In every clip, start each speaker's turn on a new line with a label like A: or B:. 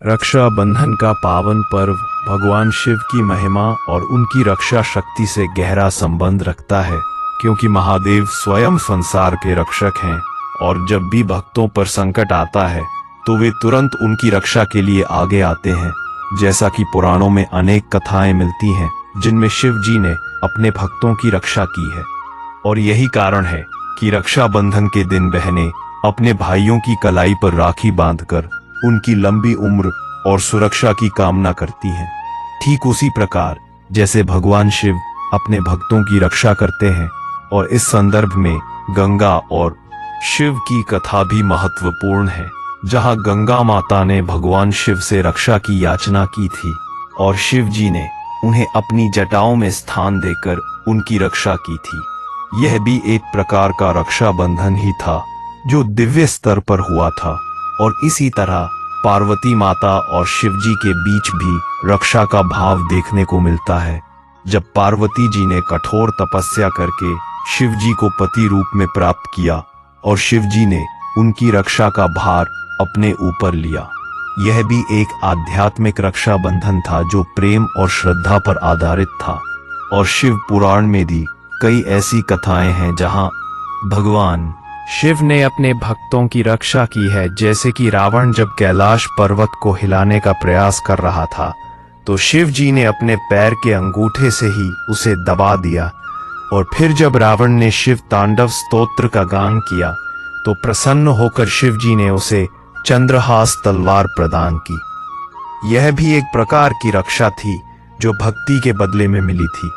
A: रक्षाबंधन का पावन पर्व भगवान शिव की महिमा और उनकी रक्षा शक्ति से गहरा संबंध रखता है, क्योंकि महादेव स्वयं संसार के रक्षक हैं और जब भी भक्तों पर संकट आता है तो वे तुरंत उनकी रक्षा के लिए आगे आते हैं। जैसा कि पुराणों में अनेक कथाएं मिलती हैं जिनमें शिव जी ने अपने भक्तों की रक्षा की है, और यही कारण है कि रक्षाबंधन के दिन बहनें अपने भाइयों की कलाई पर राखी बांधकर उनकी लंबी उम्र और सुरक्षा की कामना करती हैं। ठीक उसी प्रकार जैसे भगवान शिव अपने भक्तों की रक्षा करते हैं, और इस संदर्भ में गंगा और शिव की कथा भी महत्वपूर्ण है, जहां गंगा माता ने भगवान शिव से रक्षा की याचना की थी और शिव जी ने उन्हें अपनी जटाओं में स्थान देकर उनकी रक्षा की थी। यह भी एक प्रकार का रक्षाबंधन ही था जो दिव्य स्तर पर हुआ था, और इसी तरह पार्वती माता और शिव जी के बीच भी रक्षा का भाव देखने को मिलता है। जब पार्वती जी ने कठोर तपस्या करके शिव जी को पति रूप में प्राप्त किया और शिव जी ने उनकी रक्षा का भार अपने ऊपर लिया। यह भी एक आध्यात्मिक रक्षाबंधन था जो प्रेम और श्रद्धा पर आधारित था, और शिव पुराण में भी कई ऐसी कथाएं हैं जहां भगवान शिव ने अपने भक्तों की रक्षा की है। जैसे कि रावण जब कैलाश पर्वत को हिलाने का प्रयास कर रहा था तो शिव जी ने अपने पैर के अंगूठे से ही उसे दबा दिया, और फिर जब रावण ने शिव तांडव स्तोत्र का गान किया तो प्रसन्न होकर शिव जी ने उसे चंद्रहास तलवार प्रदान की। यह भी एक प्रकार की रक्षा थी जो भक्ति के बदले में मिली थी।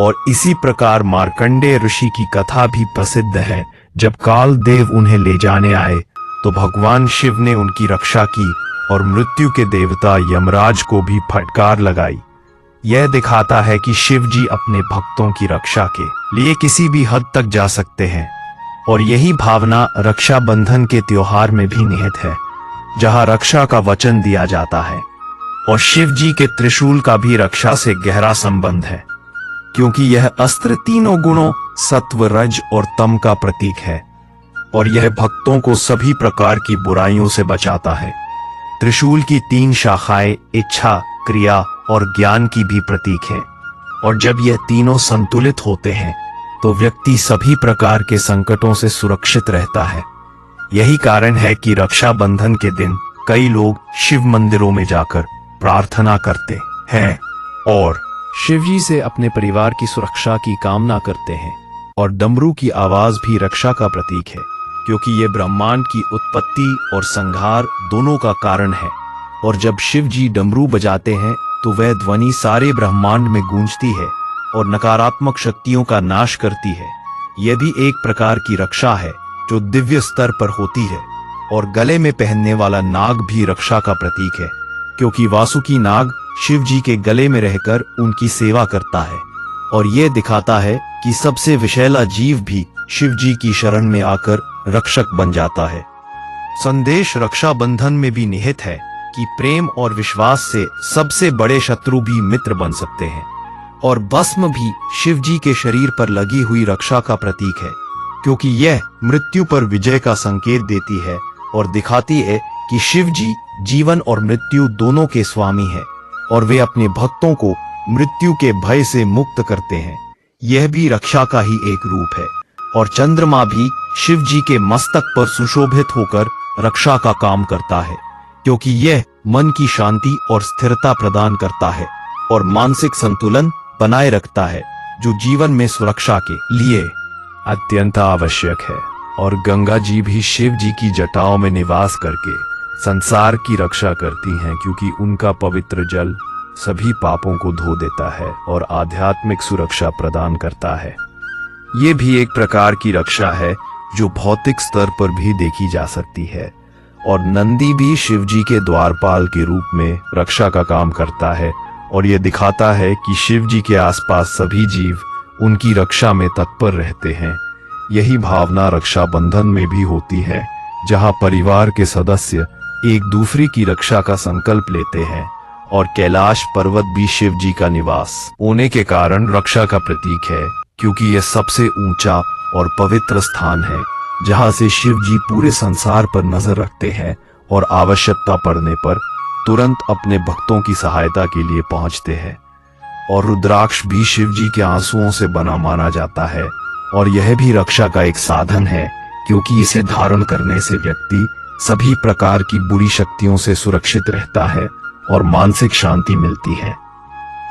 A: और इसी प्रकार मार्कंडेय ऋषि की कथा भी प्रसिद्ध है। जब काल देव उन्हें ले जाने आए तो भगवान शिव ने उनकी रक्षा की और मृत्यु के देवता यमराज को भी फटकार लगाई। यह दिखाता है कि शिव जी अपने भक्तों की रक्षा के लिए किसी भी हद तक जा सकते हैं, और यही भावना रक्षाबंधन के त्योहार में भी निहित है, जहां रक्षा का वचन दिया जाता है। और शिव जी के त्रिशूल का भी रक्षा से गहरा संबंध है, क्योंकि यह अस्त्र तीनों गुणों सत्व, रज और तम का प्रतीक है, और यह भक्तों को सभी प्रकार की बुराइयों से बचाता है। त्रिशूल की 3 शाखाएं इच्छा, क्रिया और ज्ञान की भी प्रतीक है, और जब यह तीनों संतुलित होते हैं तो व्यक्ति सभी प्रकार के संकटों से सुरक्षित रहता है। यही कारण है कि रक्षाबंधन के दिन कई लोग शिव मंदिरों में जाकर प्रार्थना करते हैं और शिव जी से अपने परिवार की सुरक्षा की कामना करते हैं। और डमरू की आवाज भी रक्षा का प्रतीक है, क्योंकि ये ब्रह्मांड की उत्पत्ति और संहार दोनों का कारण है, और जब शिव जी डमरू बजाते हैं तो वह ध्वनि सारे ब्रह्मांड में गूंजती है और नकारात्मक शक्तियों का नाश करती है। यह भी एक प्रकार की रक्षा है जो दिव्य स्तर पर होती है। और गले में पहनने वाला नाग भी रक्षा का प्रतीक है, क्योंकि वासुकी नाग शिव जी के गले में रहकर उनकी सेवा करता है, और यह दिखाता है कि सबसे विषैला जीव भी शिव जी की शरण में आकर रक्षक बन जाता है। संदेश रक्षाबंधन में भी निहित है कि प्रेम और विश्वास से सबसे बड़े शत्रु भी मित्र बन सकते हैं, और भस्म भी शिव जी के शरीर पर लगी हुई रक्षा का प्रतीक है, क्योंकि यह मृत्यु पर विजय का संकेत देती है और दिखाती है कि शिव जी जीवन और मृत्यु दोनों के स्वामी हैं, और वे अपने भक्तों को मृत्यु के भय से मुक्त करते हैं। यह भी रक्षा का ही एक रूप है। और चंद्रमा भी शिव जी के मस्तक पर सुशोभित होकर रक्षा का काम करता है, क्योंकि यह मन की शांति और स्थिरता प्रदान करता है और मानसिक संतुलन बनाए रखता है, जो जीवन में सुरक्षा के लिए अत्यंत आवश्यक है। और गंगा जी भी शिव जी की जटाओं में निवास करके संसार की रक्षा करती हैं, क्योंकि उनका पवित्र जल सभी पापों को धो देता है और आध्यात्मिक सुरक्षा प्रदान करता है। ये भी एक प्रकार की रक्षा है जो भौतिक स्तर पर भी देखी जा सकती है। और नंदी भी शिव जी के द्वारपाल के रूप में रक्षा का काम करता है, और यह दिखाता है कि शिव जी के आसपास सभी जीव उनकी रक्षा में तत्पर रहते हैं। यही भावना रक्षाबंधन में भी होती है, जहां परिवार के सदस्य एक दूसरे की रक्षा का संकल्प लेते हैं। और कैलाश पर्वत भी शिव जी का निवास होने के कारण रक्षा का प्रतीक है, क्योंकि यह सबसे ऊंचा और पवित्र स्थान है, जहां से शिव जी पूरे संसार पर नजर रखते हैं और आवश्यकता पड़ने पर तुरंत अपने भक्तों की सहायता के लिए पहुंचते हैं। और रुद्राक्ष भी शिव जी के आंसुओं से बना माना जाता है, और यह भी रक्षा का एक साधन है, क्योंकि इसे धारण करने से व्यक्ति सभी प्रकार की बुरी शक्तियों से सुरक्षित रहता है और मानसिक शांति मिलती है।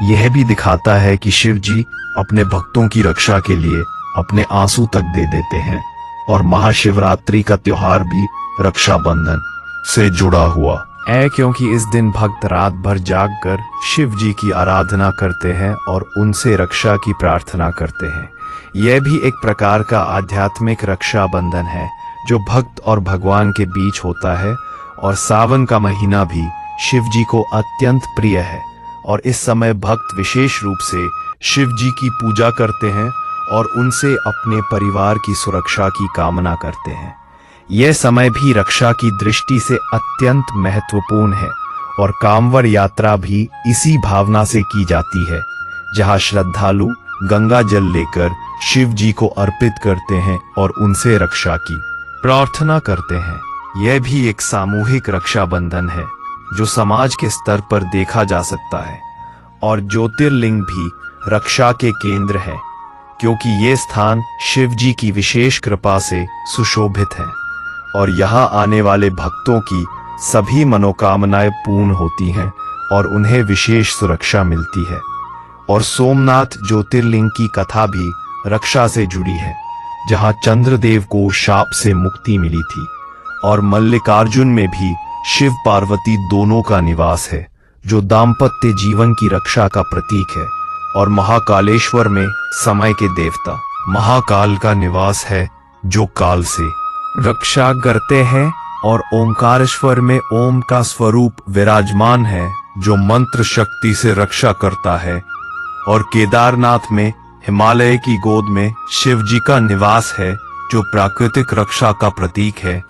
A: यह भी दिखाता है कि शिव जी अपने भक्तों की रक्षा के लिए अपने आंसू तक दे देते हैं। और महाशिवरात्रि का त्योहार भी रक्षाबंधन से जुड़ा हुआ है, क्योंकि इस दिन भक्त रात भर जागकर शिव जी की आराधना करते हैं और उनसे रक्षा की प्रार्थना करते हैं। यह भी एक प्रकार का आध्यात्मिक रक्षाबंधन है जो भक्त और भगवान के बीच होता है। और सावन का महीना भी शिव जी को अत्यंत प्रिय है, और इस समय भक्त विशेष रूप से शिव जी की पूजा करते हैं और उनसे अपने परिवार की सुरक्षा की कामना करते हैं। यह समय भी रक्षा की दृष्टि से अत्यंत महत्वपूर्ण है, और कांवड़ यात्रा भी इसी भावना से की जाती है, जहां श्रद्धालु गंगा जल लेकर शिव जी को अर्पित करते हैं और उनसे रक्षा की प्रार्थना करते हैं। यह भी एक सामूहिक रक्षाबंधन है जो समाज के स्तर पर देखा जा सकता है। और ज्योतिर्लिंग भी रक्षा के केंद्र है, क्योंकि ये स्थान शिव जी की विशेष कृपा से सुशोभित है, और यहाँ आने वाले भक्तों की सभी मनोकामनाएं पूर्ण होती हैं और उन्हें विशेष सुरक्षा मिलती है। और सोमनाथ ज्योतिर्लिंग की कथा भी रक्षा से जुड़ी है, जहाँ चंद्रदेव को शाप से मुक्ति मिली थी। और मल्लिकार्जुन में भी शिव पार्वती दोनों का निवास है, जो दाम्पत्य जीवन की रक्षा का प्रतीक है। और महाकालेश्वर में समय के देवता महाकाल का निवास है, जो काल से रक्षा करते हैं। और ओंकारेश्वर में ओम का स्वरूप विराजमान है, जो मंत्र शक्ति से रक्षा करता है। और केदारनाथ में हिमालय की गोद में शिव जी का निवास है, जो प्राकृतिक रक्षा का प्रतीक है।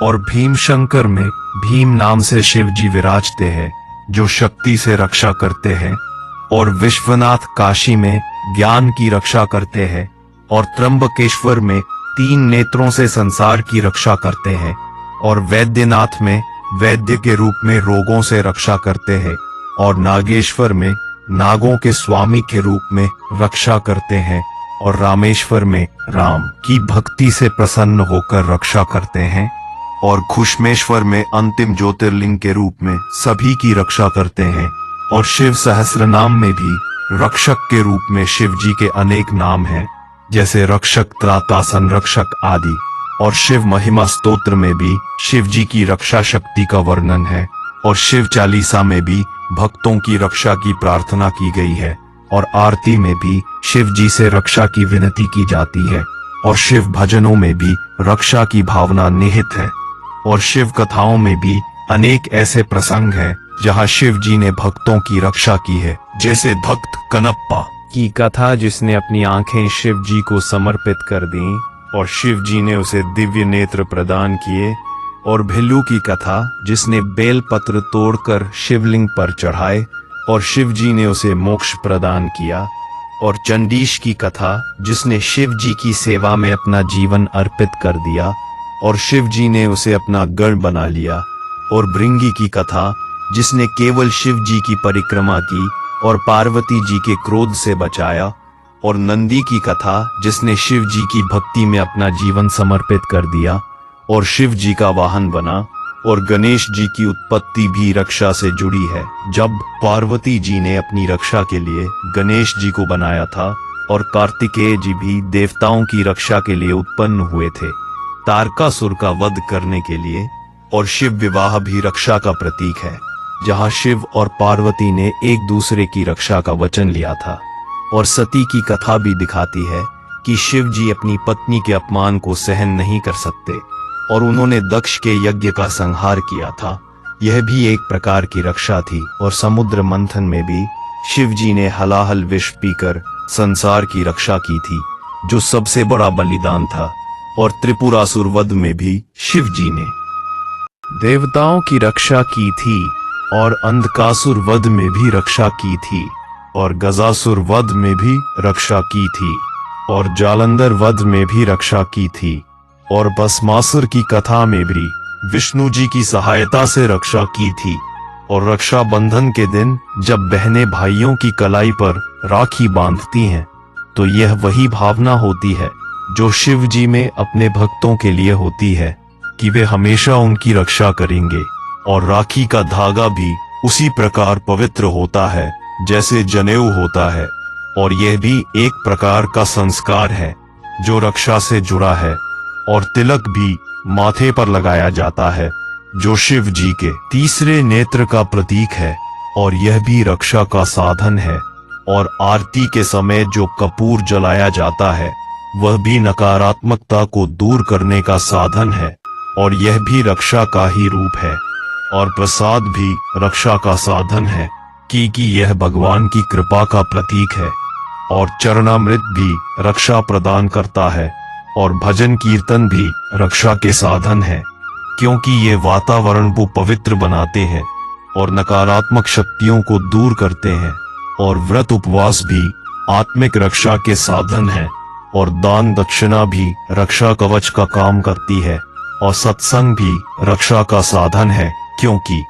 A: और भीमशंकर में भीम नाम से शिव जी विराजते हैं, जो शक्ति से रक्षा करते हैं। और विश्वनाथ काशी में ज्ञान की रक्षा करते हैं। और त्र्यंबकेश्वर में 3 नेत्रों से संसार की रक्षा करते हैं। और वैद्यनाथ में वैद्य के रूप में रोगों से रक्षा करते हैं। और नागेश्वर में नागों के स्वामी के रूप में रक्षा करते हैं। और रामेश्वर में राम की भक्ति से प्रसन्न होकर रक्षा करते हैं। और घुश्मेश्वर में अंतिम ज्योतिर्लिंग के रूप में सभी की रक्षा करते हैं। और शिव सहस्रनाम में भी रक्षक के रूप में शिव जी के अनेक नाम हैं, जैसे रक्षक, त्राता, संरक्षक आदि। और शिव महिमा स्तोत्र में भी शिव जी की रक्षा शक्ति का वर्णन है। और शिव चालीसा में भी भक्तों की रक्षा की प्रार्थना की गई है। और आरती में भी शिव जी से रक्षा की विनती की जाती है। और शिव भजनों में भी रक्षा की भावना निहित है। और शिव कथाओं में भी अनेक ऐसे प्रसंग हैं जहां शिव जी ने भक्तों की रक्षा की है, जैसे भक्त कनप्पा की कथा, जिसने अपनी आंखें शिव जी को समर्पित कर दी और शिव जी ने उसे दिव्य नेत्र प्रदान किए। और भिल्लू की कथा, जिसने बेलपत्र तोड़कर शिवलिंग पर चढ़ाए और शिव जी ने उसे मोक्ष प्रदान किया। और चंडीश की कथा, जिसने शिव जी की सेवा में अपना जीवन अर्पित कर दिया और शिव जी ने उसे अपना गढ़ बना लिया। और भृंगी की कथा, जिसने केवल शिव जी की परिक्रमा की और पार्वती जी के क्रोध से बचाया। और नंदी की कथा, जिसने शिव जी की भक्ति में अपना जीवन समर्पित कर दिया और शिव जी का वाहन बना। और गणेश जी की उत्पत्ति भी रक्षा से जुड़ी है, जब पार्वती जी ने अपनी रक्षा के लिए गणेश जी को बनाया था। और कार्तिकेय जी भी देवताओं की रक्षा के लिए उत्पन्न हुए थे, तारकासुर का वध करने के लिए। और शिव विवाह भी रक्षा का प्रतीक है, जहां शिव और पार्वती ने एक दूसरे की रक्षा का वचन लिया था। और सती की कथा भी दिखाती है कि शिव जी अपनी पत्नी के अपमान को सहन नहीं कर सकते और उन्होंने दक्ष के यज्ञ का संहार किया था। यह भी एक प्रकार की रक्षा थी। और समुद्र मंथन में भी शिव जी ने हलाहल विष पीकर संसार की रक्षा की थी, जो सबसे बड़ा बलिदान था। और त्रिपुरासुर वध में भी शिव जी ने देवताओं की रक्षा की थी। और अंधकासुर वध में भी रक्षा की थी। और गजासुर वध में भी रक्षा की थी। और जालंधर वध में भी रक्षा की थी। और भस्मासुर की कथा में भी विष्णु जी की सहायता से रक्षा की थी। और रक्षाबंधन के दिन जब बहनें भाइयों की कलाई पर राखी बांधती हैं, तो यह वही भावना होती है जो शिव जी में अपने भक्तों के लिए होती है कि वे हमेशा उनकी रक्षा करेंगे। और राखी का धागा भी उसी प्रकार पवित्र होता है जैसे जनेऊ होता है, और यह भी एक प्रकार का संस्कार है जो रक्षा से जुड़ा है। और तिलक भी माथे पर लगाया जाता है जो शिव जी के तीसरे नेत्र का प्रतीक है, और यह भी रक्षा का साधन है। और आरती के समय जो कपूर जलाया जाता है वह भी नकारात्मकता को दूर करने का साधन है, और यह भी रक्षा का ही रूप है। और प्रसाद भी रक्षा का साधन है क्योंकि यह भगवान की कृपा का प्रतीक है। और चरणामृत भी रक्षा प्रदान करता है, और भजन कीर्तन भी रक्षा के साधन है क्योंकि ये वातावरण को पवित्र बनाते हैं और नकारात्मक शक्तियों को दूर करते हैं। और व्रत उपवास भी आत्मिक रक्षा के साधन है, और दान दक्षिणा भी रक्षा कवच का काम करती है। और सत्संग भी रक्षा का साधन है क्योंकि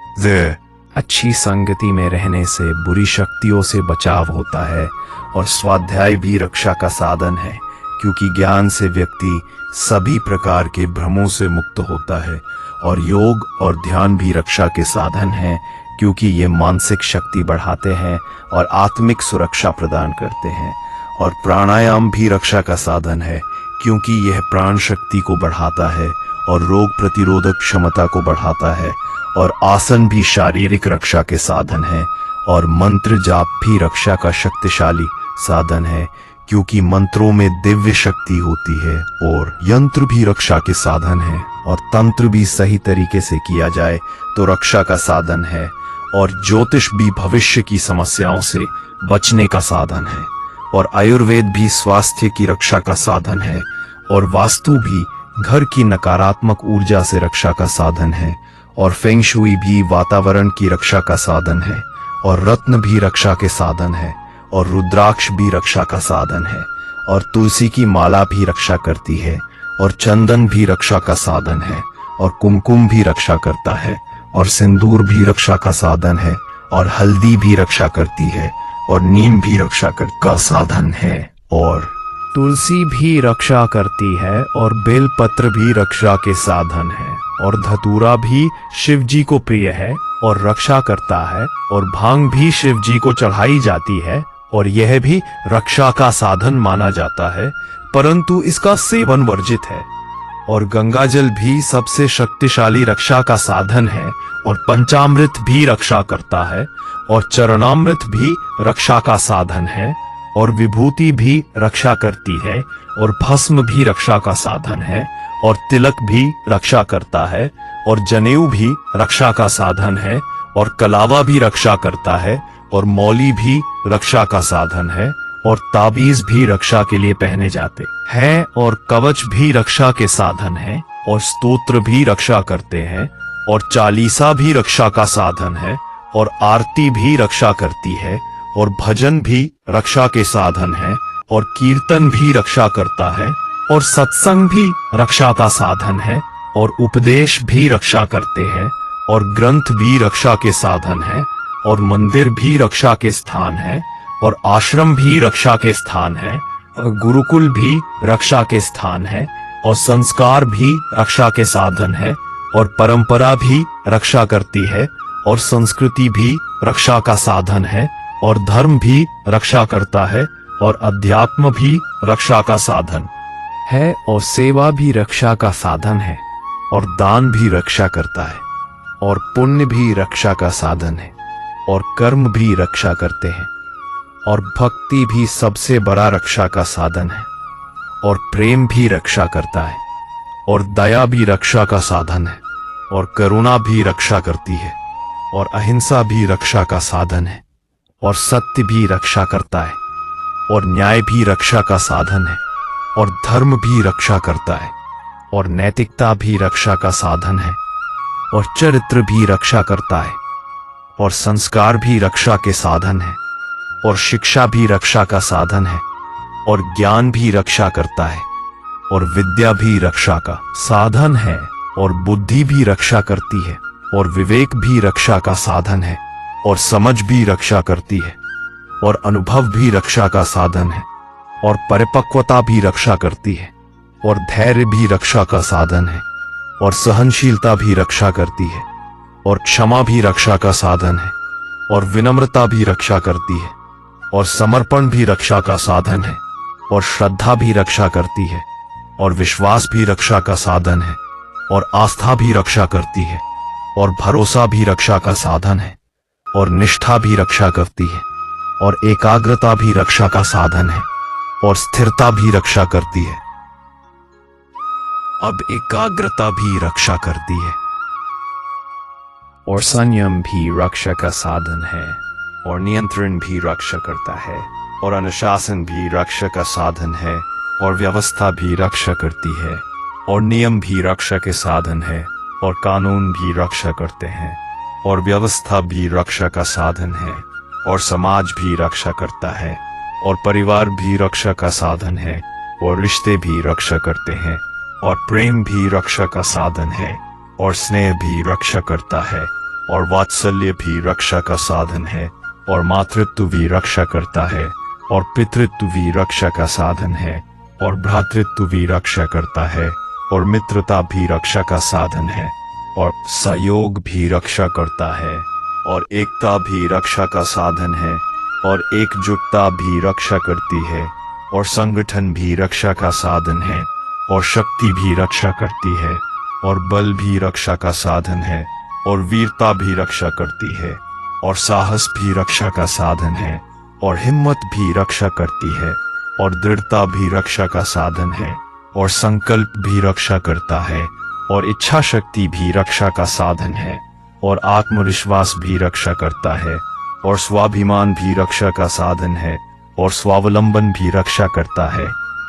A: अच्छी संगति में रहने से बुरी शक्तियों से बचाव होता है। और स्वाध्याय भी रक्षा का साधन है क्योंकि ज्ञान से व्यक्ति सभी प्रकार के भ्रमों से मुक्त होता है। और योग और ध्यान भी रक्षा के साधन है क्योंकि ये मानसिक शक्ति बढ़ाते हैं और आत्मिक सुरक्षा प्रदान करते हैं। और प्राणायाम भी रक्षा का साधन है क्योंकि यह प्राण शक्ति को बढ़ाता है और रोग प्रतिरोधक क्षमता को बढ़ाता है। और आसन भी शारीरिक रक्षा के साधन है। और मंत्र जाप भी रक्षा का शक्तिशाली साधन है क्योंकि मंत्रों में दिव्य शक्ति होती है। और यंत्र भी रक्षा के साधन है, और तंत्र भी सही तरीके से किया जाए तो रक्षा का साधन है। और ज्योतिष भी भविष्य की समस्याओं से बचने का साधन है। और आयुर्वेद भी स्वास्थ्य की रक्षा का साधन है। और वास्तु भी घर की नकारात्मक ऊर्जा से रक्षा का साधन है। और फेंग शुई भी वातावरण की रक्षा का साधन है। और रत्न भी रक्षा के साधन है। और रुद्राक्ष भी रक्षा का साधन है। और तुलसी की माला भी रक्षा करती है। और चंदन भी रक्षा का साधन है। और कुमकुम भी रक्षा करता है। और सिंदूर भी रक्षा का साधन है। और हल्दी भी रक्षा करती है। और नीम भी रक्षा का साधन है। और तुलसी भी रक्षा करती है। और बेलपत्र भी रक्षा के साधन है। और धतूरा भी शिव जी को प्रिय है और रक्षा करता है। और भांग भी शिव जी को चढ़ाई जाती है और यह भी रक्षा का साधन माना जाता है, परंतु इसका सेवन वर्जित है। और गंगाजल भी सबसे शक्तिशाली रक्षा का साधन है। और पंचामृत भी रक्षा करता है। और चरणामृत भी रक्षा का साधन है। और विभूति भी रक्षा करती है। और भस्म भी रक्षा का साधन है। और तिलक भी रक्षा करता है। और जनेऊ भी रक्षा का साधन है। और कलावा भी रक्षा करता है। और मौली भी रक्षा का साधन है। और ताबीज भी रक्षा के लिए पहने जाते हैं। और कवच भी रक्षा के साधन है। और स्तोत्र भी रक्षा करते हैं। और चालीसा भी रक्षा का साधन है। और आरती भी रक्षा करती है। और भजन भी रक्षा के साधन है। और कीर्तन भी रक्षा करता है। और सत्संग भी रक्षा का साधन है। और उपदेश भी रक्षा करते हैं। और ग्रंथ भी रक्षा के साधन है। और मंदिर भी रक्षा के स्थान है। और आश्रम भी रक्षा के स्थान है। और गुरुकुल भी रक्षा के स्थान है। और संस्कार भी रक्षा के साधन है। और परंपरा भी रक्षा करती है। और संस्कृति भी रक्षा का साधन है। और धर्म भी रक्षा करता है। और अध्यात्म भी रक्षा का साधन है। और सेवा भी रक्षा का साधन है। और दान भी रक्षा करता है। और पुण्य भी रक्षा का साधन है। और कर्म भी रक्षा करते हैं। और भक्ति भी सबसे बड़ा रक्षा का साधन है। और प्रेम भी रक्षा करता है। और दया भी रक्षा का साधन है। और करुणा भी रक्षा करती है। और अहिंसा भी रक्षा का साधन है। और सत्य भी रक्षा करता है। और न्याय भी रक्षा का साधन है। और धर्म भी रक्षा करता है। और नैतिकता भी रक्षा का साधन है। और चरित्र भी रक्षा करता है। और संस्कार भी रक्षा के साधन है। और शिक्षा भी रक्षा का साधन है। और ज्ञान भी रक्षा करता है। और विद्या भी रक्षा का साधन है। और बुद्धि भी रक्षा करती है। और विवेक भी रक्षा का साधन है, और समझ भी रक्षा करती है, और अनुभव भी रक्षा का साधन है, और परिपक्वता भी रक्षा करती है, और धैर्य भी रक्षा का साधन है, और सहनशीलता भी रक्षा करती है, और क्षमा भी रक्षा का साधन है, और विनम्रता भी रक्षा करती है, और समर्पण भी रक्षा का साधन है, और श्रद्धा भी रक्षा करती है, और विश्वास भी रक्षा का साधन है, और आस्था भी रक्षा करती है, और भरोसा भी रक्षा का साधन है, और निष्ठा भी रक्षा करती है, और एकाग्रता भी रक्षा का साधन है, और स्थिरता भी रक्षा करती है। अब एकाग्रता भी रक्षा करती है, और संयम भी रक्षा का साधन है, और नियंत्रण भी रक्षा करता है, और अनुशासन भी रक्षा का साधन है, और व्यवस्था भी रक्षा करती है, और नियम भी रक्षा के साधन है, और कानून भी रक्षा करते हैं, और व्यवस्था भी रक्षा का साधन है, और समाज भी रक्षा करता है, और परिवार भी रक्षा का साधन है, और रिश्ते भी रक्षा करते हैं, और प्रेम भी रक्षा का साधन है, और स्नेह भी रक्षा करता है, और वात्सल्य भी रक्षा का साधन है, और मातृत्व भी रक्षा करता है, और पितृत्व भी रक्षा का साधन है, और भ्रातृत्व भी रक्षा करता है, और मित्रता भी रक्षा का साधन है, और सहयोग भी रक्षा करता है, और एकता भी रक्षा का साधन है, और एकजुटता भी रक्षा करती है, और संगठन भी रक्षा का साधन है, और शक्ति भी रक्षा करती है, और बल भी रक्षा का साधन है, और वीरता भी रक्षा करती है, और साहस भी रक्षा का साधन है, और हिम्मत भी रक्षा करती है, और दृढ़ता भी रक्षा का साधन है, और संकल्प भी रक्षा करता है, और इच्छा शक्ति भी रक्षा का साधन है, और आत्मविश्वास भी रक्षा करता है, और स्वाभिमान भी रक्षा का साधन है, और स्वावलंबन भी रक्षा करता है,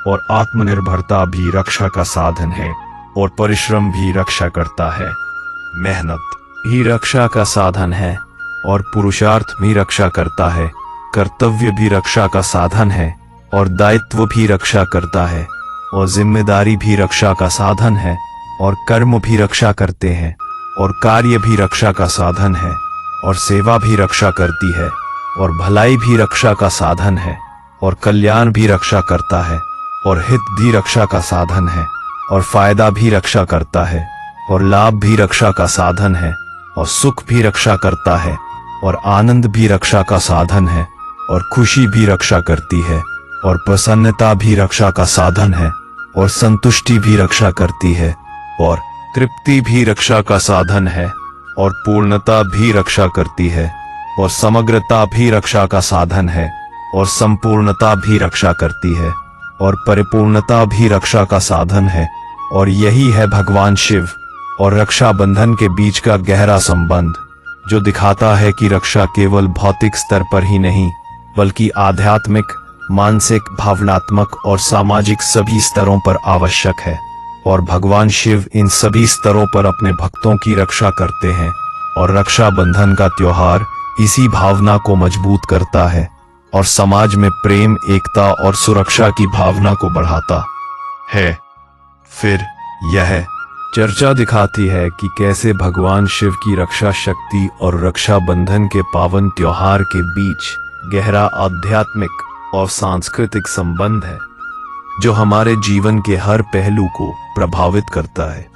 A: और आत्मनिर्भरता भी रक्षा का साधन है, और परिश्रम भी रक्षा करता है। मेहनत भी रक्षा का साधन है, और पुरुषार्थ भी रक्षा करता है। कर्तव्य भी रक्षा का साधन है, और दायित्व भी रक्षा करता है, और जिम्मेदारी भी रक्षा का साधन है, और कर्म भी रक्षा करते हैं, और कार्य भी रक्षा का साधन है, और सेवा भी रक्षा करती है, और भलाई भी रक्षा का साधन है, और कल्याण भी रक्षा करता है, और हित भी रक्षा का साधन है, और फायदा भी रक्षा करता है, और लाभ भी रक्षा का साधन है, और सुख भी रक्षा करता है, और आनंद भी रक्षा का साधन है, और खुशी भी रक्षा करती है, और प्रसन्नता भी रक्षा का साधन है, और संतुष्टि भी रक्षा करती है, और तृप्ति भी रक्षा का साधन है, और पूर्णता भी रक्षा करती है, और समग्रता भी रक्षा का साधन है, और संपूर्णता भी रक्षा करती है, और परिपूर्णता भी रक्षा का साधन है। और यही है भगवान शिव और रक्षा बंधन के बीच का गहरा संबंध, जो दिखाता है कि रक्षा केवल भौतिक स्तर पर ही नहीं बल्कि आध्यात्मिक, मानसिक, भावनात्मक और सामाजिक सभी स्तरों पर आवश्यक है। और भगवान शिव इन सभी स्तरों पर अपने भक्तों की रक्षा करते हैं, और रक्षा बंधन का त्योहार इसी भावना को मजबूत करता है और समाज में प्रेम, एकता और सुरक्षा की भावना को बढ़ाता है। फिर यह चर्चा दिखाती है कि कैसे भगवान शिव की रक्षा शक्ति और रक्षा बंधन के पावन त्योहार के बीच गहरा आध्यात्मिक और सांस्कृतिक संबंध है, जो हमारे जीवन के हर पहलू को प्रभावित करता है।